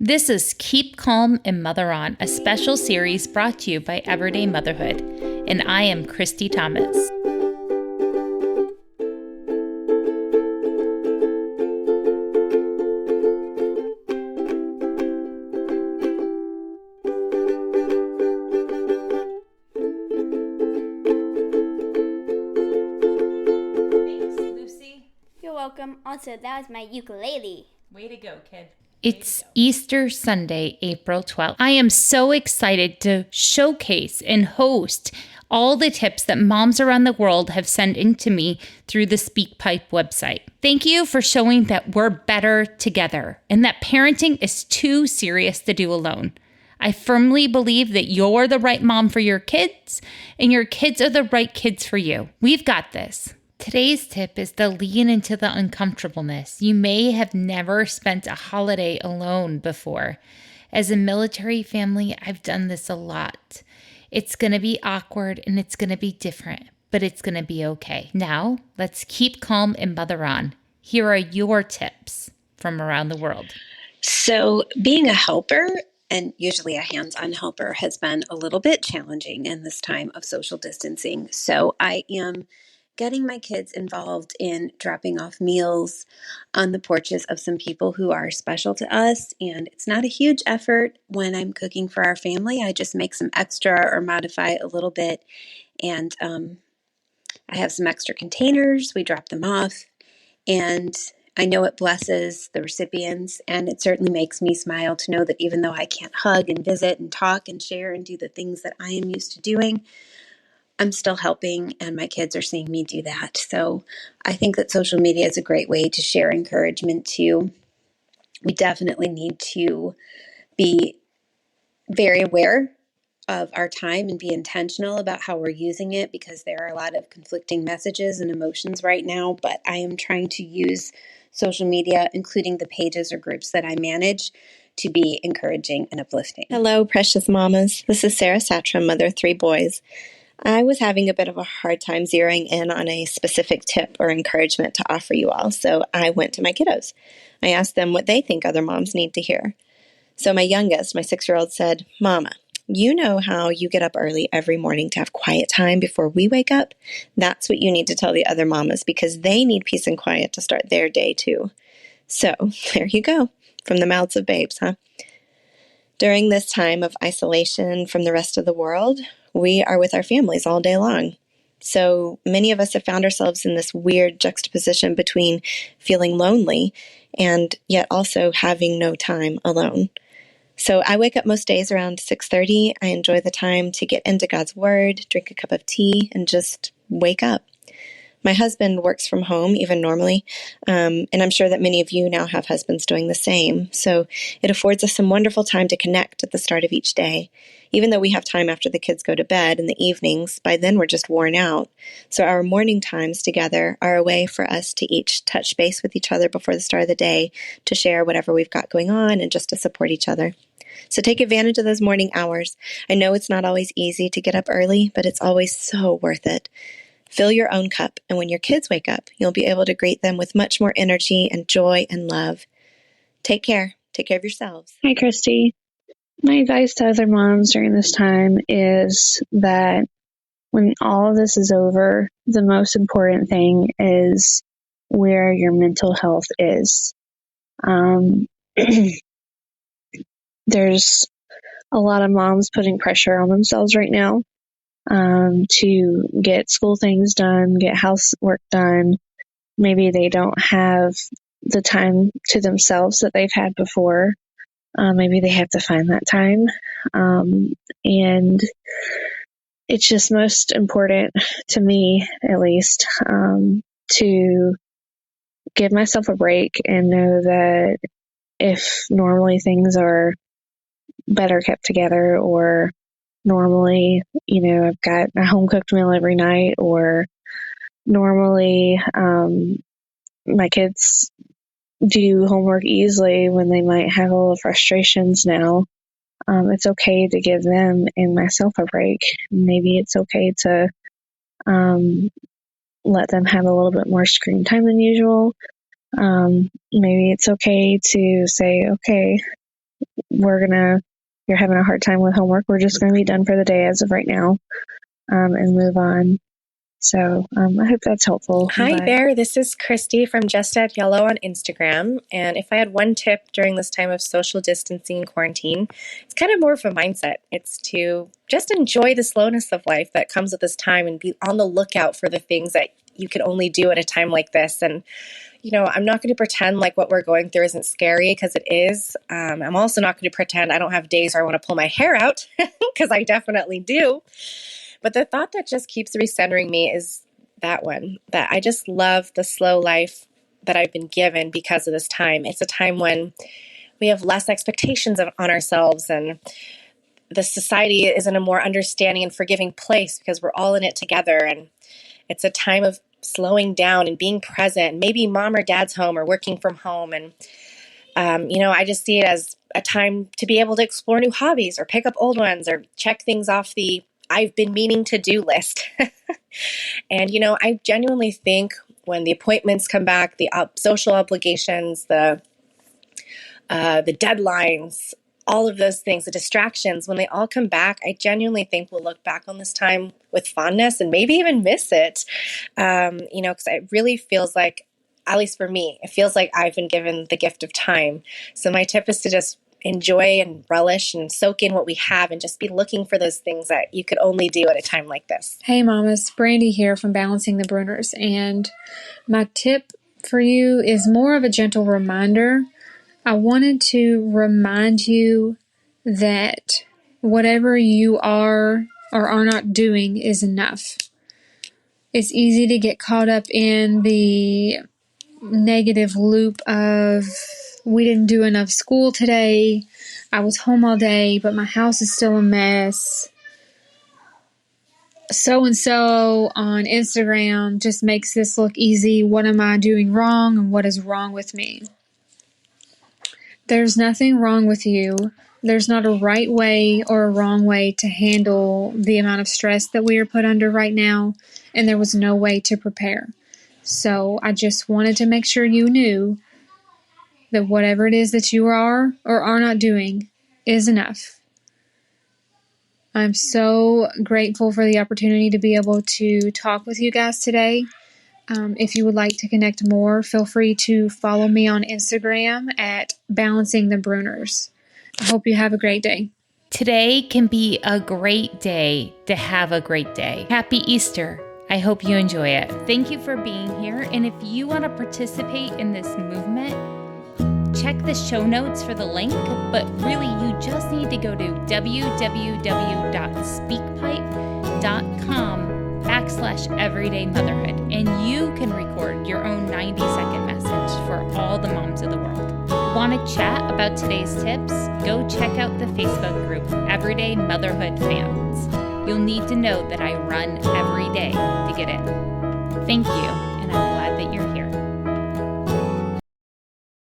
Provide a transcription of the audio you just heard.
This is Keep Calm and Mother On, a special series brought to you by Everyday Motherhood, and I am Kristy Thomas. Thanks, Lucy. You're welcome. Also, that was my ukulele. Way to go, kid. It's Easter Sunday, April 12th. I am so excited to showcase and host all the tips that moms around the world have sent in to me through the SpeakPipe website. Thank you for showing that we're better together and that parenting is too serious to do alone. I firmly believe that you're the right mom for your kids and your kids are the right kids for you. We've got this. Today's tip is to lean into the uncomfortableness. You may have never spent a holiday alone before. As a military family, I've done this a lot. It's going to be awkward and it's going to be different, but it's going to be okay. Now, let's keep calm and mother on. Here are your tips from around the world. So being a helper, and usually a hands-on helper, has been a little bit challenging in this time of social distancing. So I am getting my kids involved in dropping off meals on the porches of some people who are special to us. And it's not a huge effort when I'm cooking for our family. I just make some extra or modify a little bit. And I have some extra containers. We drop them off. And I know it blesses the recipients. And it certainly makes me smile to know that even though I can't hug and visit and talk and share and do the things that I am used to doing, I'm still helping and my kids are seeing me do that. So I think that social media is a great way to share encouragement too. We definitely need to be very aware of our time and be intentional about how we're using it because there are a lot of conflicting messages and emotions right now. But I am trying to use social media, including the pages or groups that I manage, to be encouraging and uplifting. Hello, precious mamas. This is Sarah Satram, mother of 3 boys. I was having a bit of a hard time zeroing in on a specific tip or encouragement to offer you all, so I went to my kiddos. I asked them what they think other moms need to hear. So my youngest, my 6-year-old, said, "Mama, you know how you get up early every morning to have quiet time before we wake up? That's what you need to tell the other mamas because they need peace and quiet to start their day too." So there you go, from the mouths of babes, huh? During this time of isolation from the rest of the world, we are with our families all day long. So many of us have found ourselves in this weird juxtaposition between feeling lonely and yet also having no time alone. So I wake up most days around 6:30. I enjoy the time to get into God's Word, drink a cup of tea, and just wake up. My husband works from home, even normally, and I'm sure that many of you now have husbands doing the same. So it affords us some wonderful time to connect at the start of each day. Even though we have time after the kids go to bed in the evenings, by then we're just worn out. So our morning times together are a way for us to each touch base with each other before the start of the day, to share whatever we've got going on, and just to support each other. So take advantage of those morning hours. I know it's not always easy to get up early, but it's always so worth it. Fill your own cup, and when your kids wake up, you'll be able to greet them with much more energy and joy and love. Take care. Take care of yourselves. Hi, Kristy. My advice to other moms during this time is that when all of this is over, the most important thing is where your mental health is. There's a lot of moms putting pressure on themselves right now to get school things done, get housework done. Maybe they don't have the time to themselves that they've had before. Maybe they have to find that time. And it's just most important to me, at least, to give myself a break and know that if normally things are better kept together, or normally, I've got a home cooked meal every night, or normally my kids do homework easily when they might have a little frustrations now. It's okay to give them and myself a break. Maybe it's okay to let them have a little bit more screen time than usual. Maybe it's okay to say, okay, you're having a hard time with homework, we're just going to be done for the day as of right now, and move on. So I hope that's helpful. Hi there, this is Kristy from Just Add Yellow on Instagram. And if I had one tip during this time of social distancing and quarantine, it's kind of more of a mindset. It's to just enjoy the slowness of life that comes with this time and be on the lookout for the things that you can only do at a time like this. And I'm not going to pretend like what we're going through isn't scary, because it is. I'm also not going to pretend I don't have days where I want to pull my hair out, because I definitely do. But the thought that just keeps recentering me is that one, that I just love the slow life that I've been given because of this time. It's a time when we have less expectations on ourselves, and the society is in a more understanding and forgiving place because we're all in it together. And it's a time of slowing down and being present. Maybe mom or dad's home or working from home. And, I just see it as a time to be able to explore new hobbies or pick up old ones or check things off the I've been meaning to do list. And, I genuinely think when the appointments come back, the social obligations, the deadlines, all of those things, the distractions, when they all come back, I genuinely think we'll look back on this time with fondness and maybe even miss it. Because it really feels like, at least for me, it feels like I've been given the gift of time. So my tip is to just enjoy and relish and soak in what we have and just be looking for those things that you could only do at a time like this. Hey mamas, Brandy here from Balancing the Bruners, and my tip for you is more of a gentle reminder. I wanted to remind you that whatever you are or are not doing is enough. It's easy to get caught up in the negative loop of, we didn't do enough school today, I was home all day, but my house is still a mess. So-and-so on Instagram just makes this look easy. What am I doing wrong, and what is wrong with me? There's nothing wrong with you. There's not a right way or a wrong way to handle the amount of stress that we are put under right now, and there was no way to prepare. So I just wanted to make sure you knew that whatever it is that you are or are not doing is enough. I'm so grateful for the opportunity to be able to talk with you guys today. If you would like to connect more, feel free to follow me on Instagram at Balancing the Bruners. I hope you have a great day. Today can be a great day to have a great day. Happy Easter. I hope you enjoy it. Thank you for being here. And if you want to participate in this movement, check the show notes for the link, but really you just need to go to www.speakpipe.com/everydaymotherhood, and you can record your own 90-second message for all the moms of the world. Want to chat about today's tips? Go check out the Facebook group, Everyday Motherhood Fans. You'll need to know that I run every day to get in. Thank you, and I'm glad that you're here.